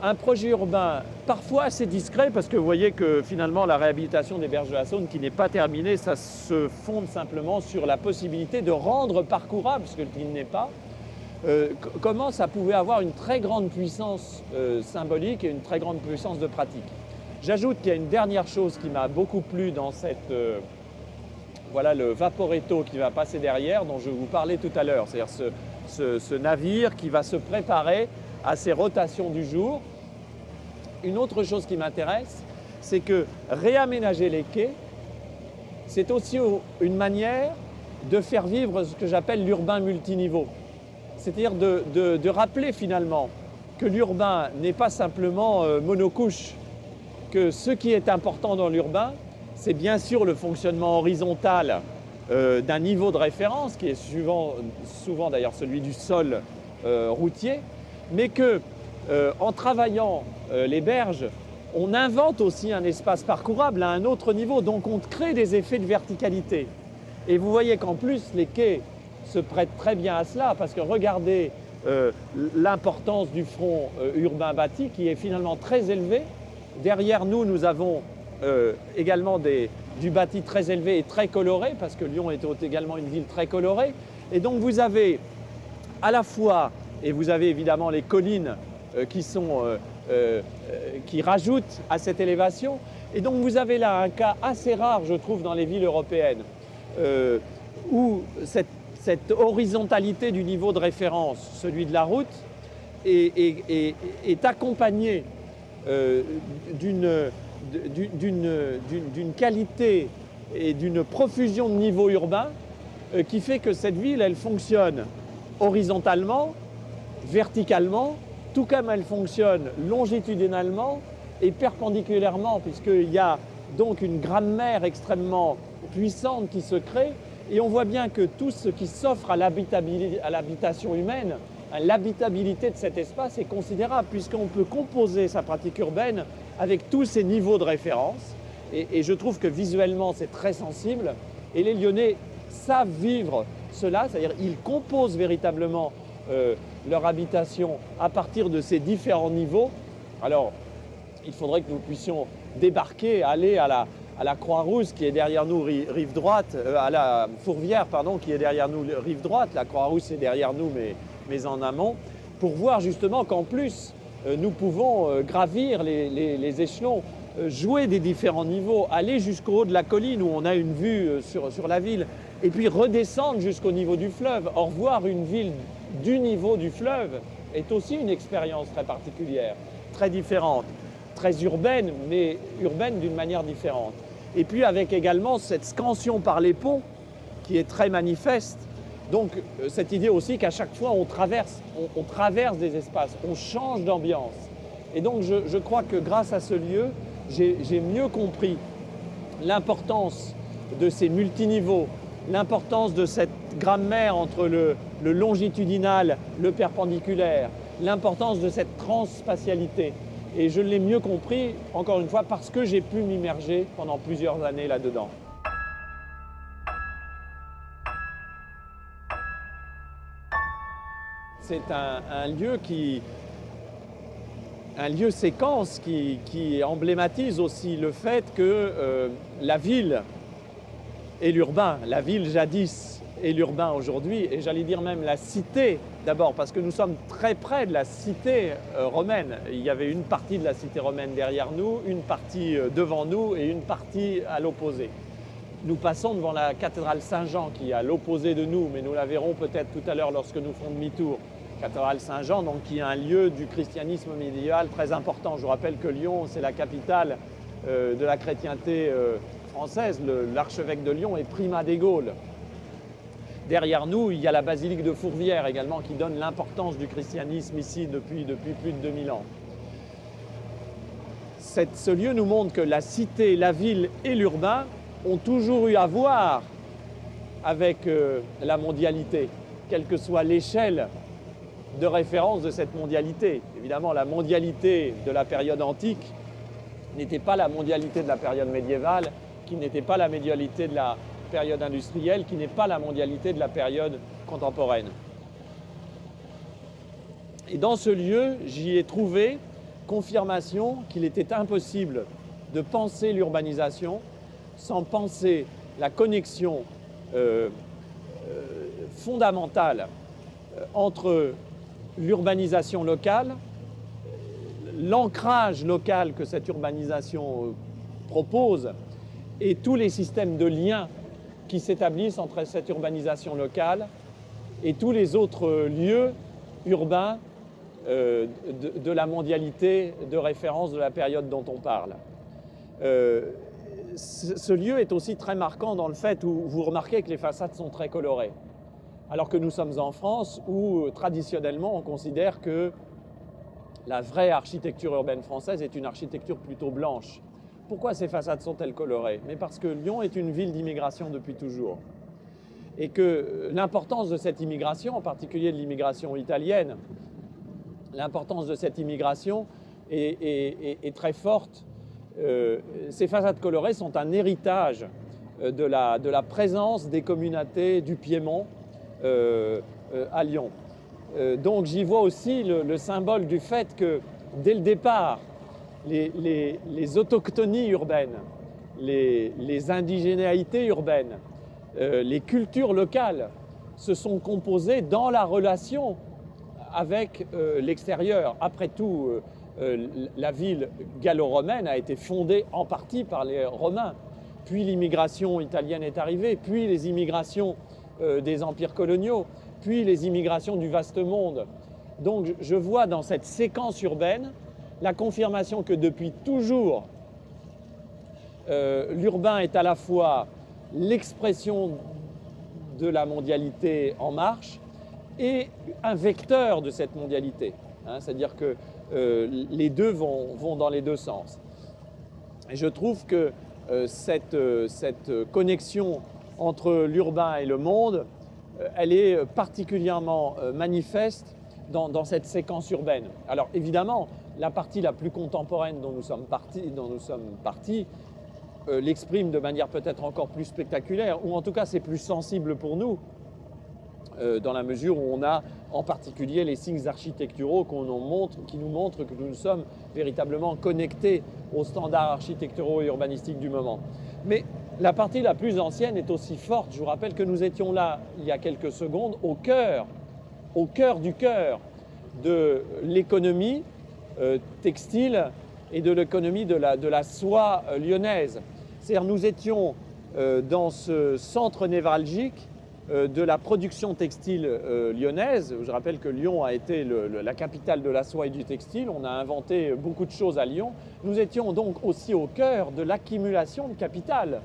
un projet urbain, parfois assez discret, parce que vous voyez que finalement la réhabilitation des berges de la Saône qui n'est pas terminée, ça se fonde simplement sur la possibilité de rendre parcourable ce qu'il n'est pas, comment ça pouvait avoir une très grande puissance symbolique et une très grande puissance de pratique. J'ajoute qu'il y a une dernière chose qui m'a beaucoup plu dans cette... voilà le Vaporetto qui va passer derrière, dont je vous parlais tout à l'heure, c'est-à-dire ce navire qui va se préparer à ces rotations du jour. Une autre chose qui m'intéresse, c'est que réaménager les quais, c'est aussi une manière de faire vivre ce que j'appelle l'urbain multiniveau. C'est-à-dire de rappeler finalement que l'urbain n'est pas simplement monocouche, que ce qui est important dans l'urbain, c'est bien sûr le fonctionnement horizontal d'un niveau de référence, qui est souvent d'ailleurs celui du sol routier, mais qu'en travaillant les berges, on invente aussi un espace parcourable à un autre niveau, donc on crée des effets de verticalité. Et vous voyez qu'en plus, les quais se prêtent très bien à cela, parce que regardez l'importance du front urbain bâti, qui est finalement très élevé. Derrière nous, nous avons également du bâti très élevé et très coloré, parce que Lyon est également une ville très colorée. Et donc vous avez à la fois, et vous avez évidemment les collines qui rajoutent à cette élévation. Et donc vous avez là un cas assez rare, je trouve, dans les villes européennes, où cette horizontalité du niveau de référence, celui de la route, est accompagnée d'une qualité et d'une profusion de niveaux urbains qui fait que cette ville, elle fonctionne horizontalement, verticalement, tout comme elle fonctionne longitudinalement et perpendiculairement, puisqu'il y a donc une grammaire extrêmement puissante qui se crée. Et on voit bien que tout ce qui s'offre à l'habitation humaine, l'habitabilité de cet espace est considérable, puisqu'on peut composer sa pratique urbaine avec tous ces niveaux de référence. Et je trouve que visuellement, c'est très sensible. Et les Lyonnais savent vivre cela, c'est-à-dire ils composent véritablement leur habitation à partir de ces différents niveaux. Alors, il faudrait que nous puissions débarquer, aller à la Croix-Rousse qui est derrière nous, rive droite, à la Fourvière, pardon, qui est derrière nous, rive droite. La Croix-Rousse est derrière nous, mais en amont, pour voir justement qu'en plus, nous pouvons gravir les échelons, jouer des différents niveaux, aller jusqu'au haut de la colline où on a une vue sur la ville, et puis redescendre jusqu'au niveau du fleuve. Or, voir une ville du niveau du fleuve est aussi une expérience très particulière, très différente, très urbaine, mais urbaine d'une manière différente. Et puis avec également cette scansion par les ponts qui est très manifeste. Donc cette idée aussi qu'à chaque fois on traverse des espaces, on change d'ambiance. Et donc je crois que grâce à ce lieu, j'ai mieux compris l'importance de ces multiniveaux, l'importance de cette grammaire entre le longitudinal, le perpendiculaire, l'importance de cette transspatialité. Et je l'ai mieux compris, encore une fois, parce que j'ai pu m'immerger pendant plusieurs années là-dedans. C'est un lieu séquence qui emblématise aussi le fait que la ville et l'urbain, la ville jadis et l'urbain aujourd'hui, et j'allais dire même la cité d'abord, parce que nous sommes très près de la cité romaine. Il y avait une partie de la cité romaine derrière nous, une partie devant nous et une partie à l'opposé. Nous passons devant la cathédrale Saint-Jean qui est à l'opposé de nous, mais nous la verrons peut-être tout à l'heure lorsque nous ferons demi-tour. Cathédrale Saint-Jean, donc, qui est un lieu du christianisme médiéval très important. Je vous rappelle que Lyon, c'est la capitale de la chrétienté française. L'archevêque de Lyon est primat des Gaules. Derrière nous, il y a la basilique de Fourvière également qui donne l'importance du christianisme ici depuis plus de 2000 ans. Ce lieu nous montre que la cité, la ville et l'urbain ont toujours eu à voir avec la mondialité. quelle que soit l'échelle de référence de cette mondialité. Évidemment, la mondialité de la période antique n'était pas la mondialité de la période médiévale, qui n'était pas la mondialité de la période industrielle, qui n'est pas la mondialité de la période contemporaine. Et dans ce lieu, j'y ai trouvé confirmation qu'il était impossible de penser l'urbanisation sans penser la connexion fondamentale entre l'urbanisation locale, l'ancrage local que cette urbanisation propose et tous les systèmes de liens qui s'établissent entre cette urbanisation locale et tous les autres lieux urbains de la mondialité de référence de la période dont on parle. Ce lieu est aussi très marquant dans le fait où vous remarquez que les façades sont très colorées. Alors que nous sommes en France où traditionnellement on considère que la vraie architecture urbaine française est une architecture plutôt blanche. Pourquoi ces façades sont-elles colorées? Mais parce que Lyon est une ville d'immigration depuis toujours. Et que l'importance de cette immigration, en particulier de l'immigration italienne, l'importance de cette immigration est très forte. Ces façades colorées sont un héritage de la présence des communautés du Piémont à Lyon. Donc j'y vois aussi le symbole du fait que dès le départ, les autochtonies urbaines, les indigénéités urbaines, les cultures locales se sont composées dans la relation avec l'extérieur. Après tout, la ville gallo-romaine a été fondée en partie par les Romains. Puis l'immigration italienne est arrivée, puis les immigrations des empires coloniaux, puis les immigrations du vaste monde. Donc je vois dans cette séquence urbaine la confirmation que depuis toujours, l'urbain est à la fois l'expression de la mondialité en marche et un vecteur de cette mondialité. C'est-à-dire que les deux vont dans les deux sens. Et je trouve que cette connexion entre l'urbain et le monde, elle est particulièrement manifeste dans cette séquence urbaine. Alors évidemment, la partie la plus contemporaine dont nous sommes partis l'exprime de manière peut-être encore plus spectaculaire, ou en tout cas c'est plus sensible pour nous, dans la mesure où on a en particulier les signes architecturaux qui nous montrent que nous sommes véritablement connectés aux standards architecturaux et urbanistiques du moment. Mais la partie la plus ancienne est aussi forte. Je vous rappelle que nous étions là, il y a quelques secondes, au cœur du cœur de l'économie textile et de l'économie de la soie lyonnaise. C'est-à-dire nous étions dans ce centre névralgique de la production textile lyonnaise. Je rappelle que Lyon a été la capitale de la soie et du textile. On a inventé beaucoup de choses à Lyon. Nous étions donc aussi au cœur de l'accumulation de capital.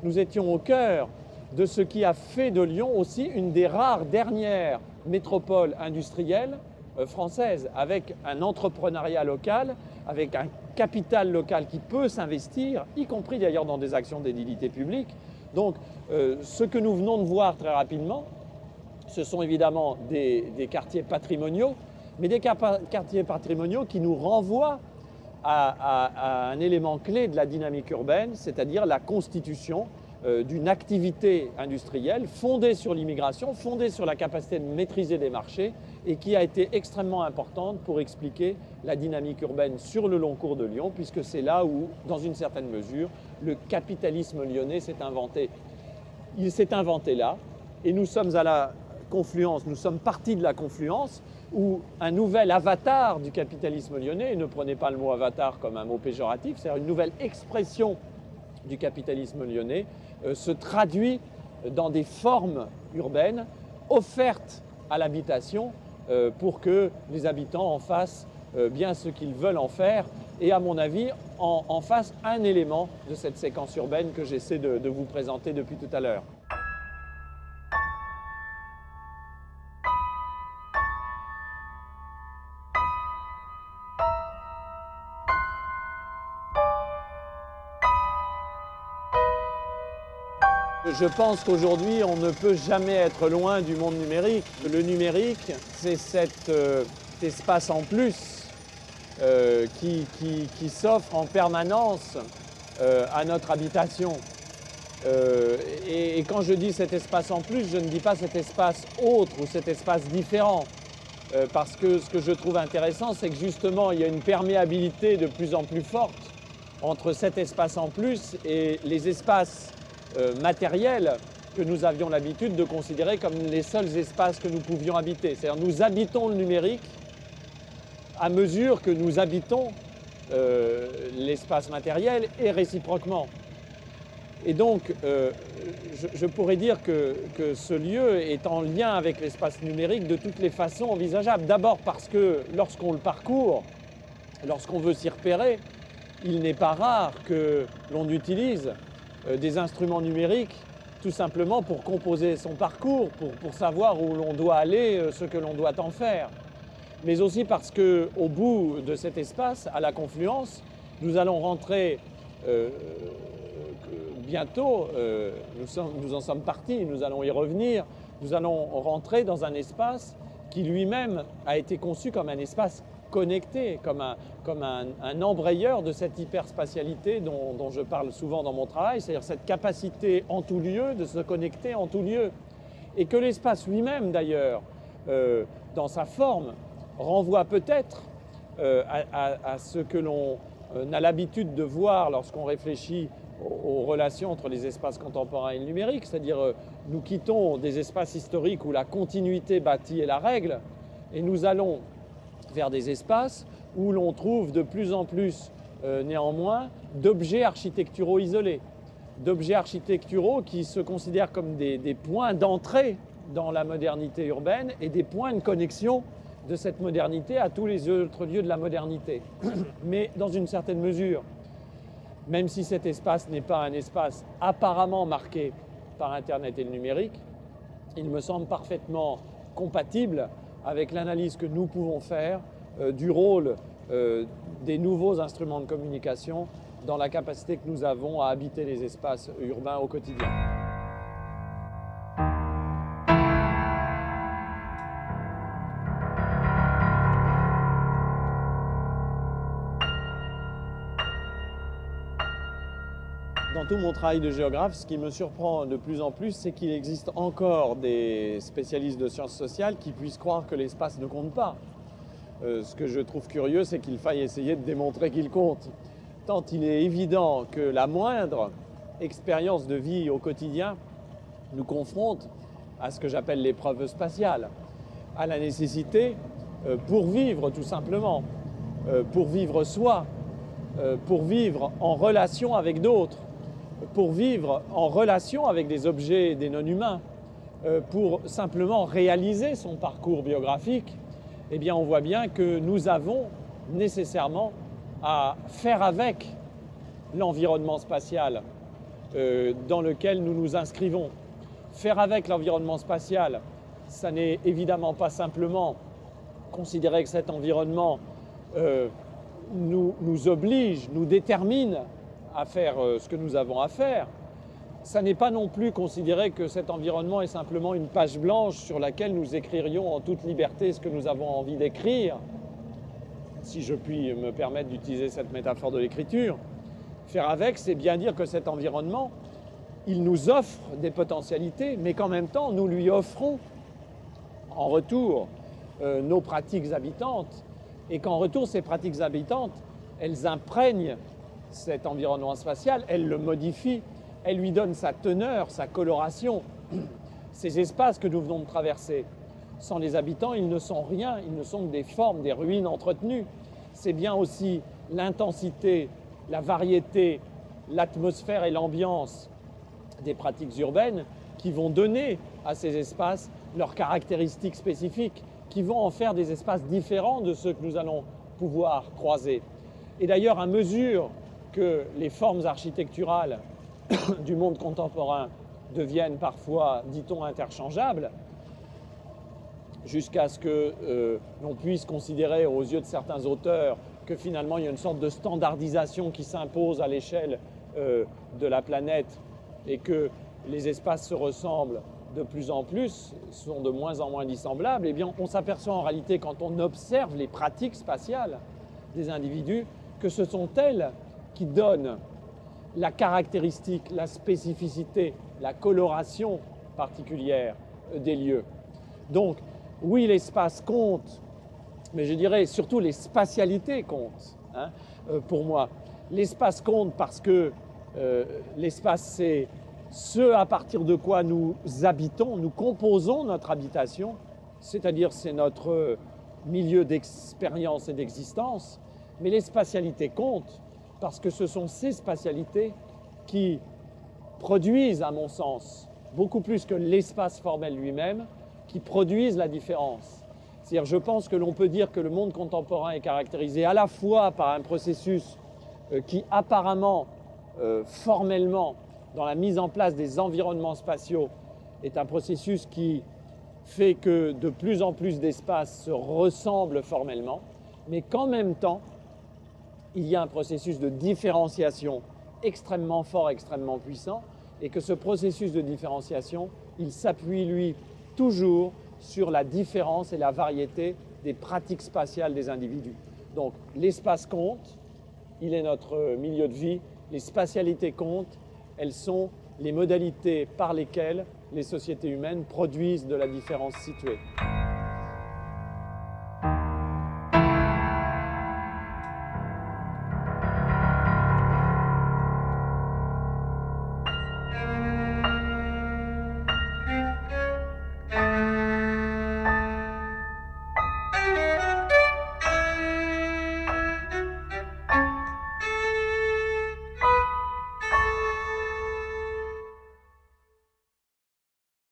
Nous étions au cœur de ce qui a fait de Lyon aussi une des rares dernières métropoles industrielles françaises, avec un entrepreneuriat local, avec un capital local qui peut s'investir, y compris d'ailleurs dans des actions d'édilité publique. Donc ce que nous venons de voir très rapidement, ce sont évidemment des quartiers patrimoniaux, mais des quartiers patrimoniaux qui nous renvoient à un élément clé de la dynamique urbaine, c'est-à-dire la constitution d'une activité industrielle fondée sur l'immigration, fondée sur la capacité de maîtriser des marchés et qui a été extrêmement importante pour expliquer la dynamique urbaine sur le long cours de Lyon, puisque c'est là où, dans une certaine mesure, le capitalisme lyonnais s'est inventé. Il s'est inventé là, et nous sommes à la confluence, nous sommes partis de la confluence où un nouvel avatar du capitalisme lyonnais, et ne prenez pas le mot avatar comme un mot péjoratif, c'est-à-dire une nouvelle expression du capitalisme lyonnais, se traduit dans des formes urbaines offertes à l'habitation pour que les habitants en fassent bien ce qu'ils veulent en faire et à mon avis en fassent un élément de cette séquence urbaine que j'essaie de vous présenter depuis tout à l'heure. Je pense qu'aujourd'hui, on ne peut jamais être loin du monde numérique. Le numérique, c'est cet espace en plus qui s'offre en permanence à notre habitation. Et quand je dis cet espace en plus, je ne dis pas cet espace autre ou cet espace différent. Parce que ce que je trouve intéressant, c'est que justement, il y a une perméabilité de plus en plus forte entre cet espace en plus et les espaces matériels que nous avions l'habitude de considérer comme les seuls espaces que nous pouvions habiter. C'est-à-dire nous habitons le numérique à mesure que nous habitons l'espace matériel et réciproquement. Et donc, je pourrais dire que ce lieu est en lien avec l'espace numérique de toutes les façons envisageables. D'abord parce que lorsqu'on le parcourt, lorsqu'on veut s'y repérer, il n'est pas rare que l'on utilise des instruments numériques tout simplement pour composer son parcours, pour savoir où l'on doit aller, ce que l'on doit en faire. Mais aussi parce qu'au bout de cet espace, à la confluence, nous allons rentrer bientôt, nous en sommes partis, nous allons y revenir, nous allons rentrer dans un espace qui lui-même a été conçu comme un espace connecté, comme un embrayeur de cette hyperspatialité dont je parle souvent dans mon travail, c'est-à-dire cette capacité en tout lieu de se connecter en tout lieu. Et que l'espace lui-même d'ailleurs, dans sa forme, renvoie peut-être à ce que l'on a l'habitude de voir lorsqu'on réfléchit aux relations entre les espaces contemporains et le numérique, c'est-à-dire nous quittons des espaces historiques où la continuité bâtie est la règle et nous allons vers des espaces où l'on trouve de plus en plus néanmoins d'objets architecturaux isolés, d'objets architecturaux qui se considèrent comme des points d'entrée dans la modernité urbaine et des points de connexion de cette modernité à tous les autres lieux de la modernité. Mais dans une certaine mesure, même si cet espace n'est pas un espace apparemment marqué par Internet et le numérique, il me semble parfaitement compatible avec l'analyse que nous pouvons faire du rôle des nouveaux instruments de communication dans la capacité que nous avons à habiter les espaces urbains au quotidien. Dans tout mon travail de géographe, ce qui me surprend de plus en plus, c'est qu'il existe encore des spécialistes de sciences sociales qui puissent croire que l'espace ne compte pas. Ce que je trouve curieux, c'est qu'il faille essayer de démontrer qu'il compte. Tant il est évident que la moindre expérience de vie au quotidien nous confronte à ce que j'appelle l'épreuve spatiale, à la nécessité, pour vivre tout simplement, pour vivre soi, pour vivre en relation avec d'autres, pour vivre en relation avec des objets, des non-humains, pour simplement réaliser son parcours biographique, eh bien on voit bien que nous avons nécessairement à faire avec l'environnement spatial dans lequel nous nous inscrivons. Faire avec l'environnement spatial, ça n'est évidemment pas simplement considérer que cet environnement nous oblige, nous détermine à faire ce que nous avons à faire. Ça n'est pas non plus considérer que cet environnement est simplement une page blanche sur laquelle nous écririons en toute liberté ce que nous avons envie d'écrire, si je puis me permettre d'utiliser cette métaphore de l'écriture. Faire avec, c'est bien dire que cet environnement, il nous offre des potentialités, mais qu'en même temps, nous lui offrons en retour nos pratiques habitantes, et qu'en retour, ces pratiques habitantes, elles imprègnent cet environnement spatial, elles le modifient, elles lui donnent sa teneur, sa coloration. Ces espaces que nous venons de traverser, sans les habitants, ils ne sont rien, ils ne sont que des formes, des ruines entretenues. C'est bien aussi l'intensité, la variété, l'atmosphère et l'ambiance des pratiques urbaines qui vont donner à ces espaces leurs caractéristiques spécifiques, qui vont en faire des espaces différents de ceux que nous allons pouvoir croiser. Et d'ailleurs, à mesure que les formes architecturales du monde contemporain deviennent parfois, dit-on, interchangeables, jusqu'à ce que l'on puisse considérer aux yeux de certains auteurs que finalement il y a une sorte de standardisation qui s'impose à l'échelle de la planète et que les espaces se ressemblent de plus en plus, sont de moins en moins dissemblables, eh bien on s'aperçoit en réalité quand on observe les pratiques spatiales des individus que ce sont elles qui donnent la caractéristique, la spécificité, la coloration particulière des lieux. Donc oui, l'espace compte, mais je dirais surtout les spatialités comptent pour moi. L'espace compte parce que l'espace c'est ce à partir de quoi nous habitons, nous composons notre habitation, c'est-à-dire c'est notre milieu d'expérience et d'existence, mais les spatialités comptent parce que ce sont ces spatialités qui produisent, à mon sens, beaucoup plus que l'espace formel lui-même, qui produisent la différence. C'est-à-dire, je pense que l'on peut dire que le monde contemporain est caractérisé à la fois par un processus qui apparemment, formellement, dans la mise en place des environnements spatiaux, est un processus qui fait que de plus en plus d'espaces se ressemblent formellement, mais qu'en même temps, il y a un processus de différenciation extrêmement fort, extrêmement puissant, et que ce processus de différenciation, il s'appuie, lui, toujours sur la différence et la variété des pratiques spatiales des individus. Donc, l'espace compte, il est notre milieu de vie, les spatialités comptent, elles sont les modalités par lesquelles les sociétés humaines produisent de la différence située.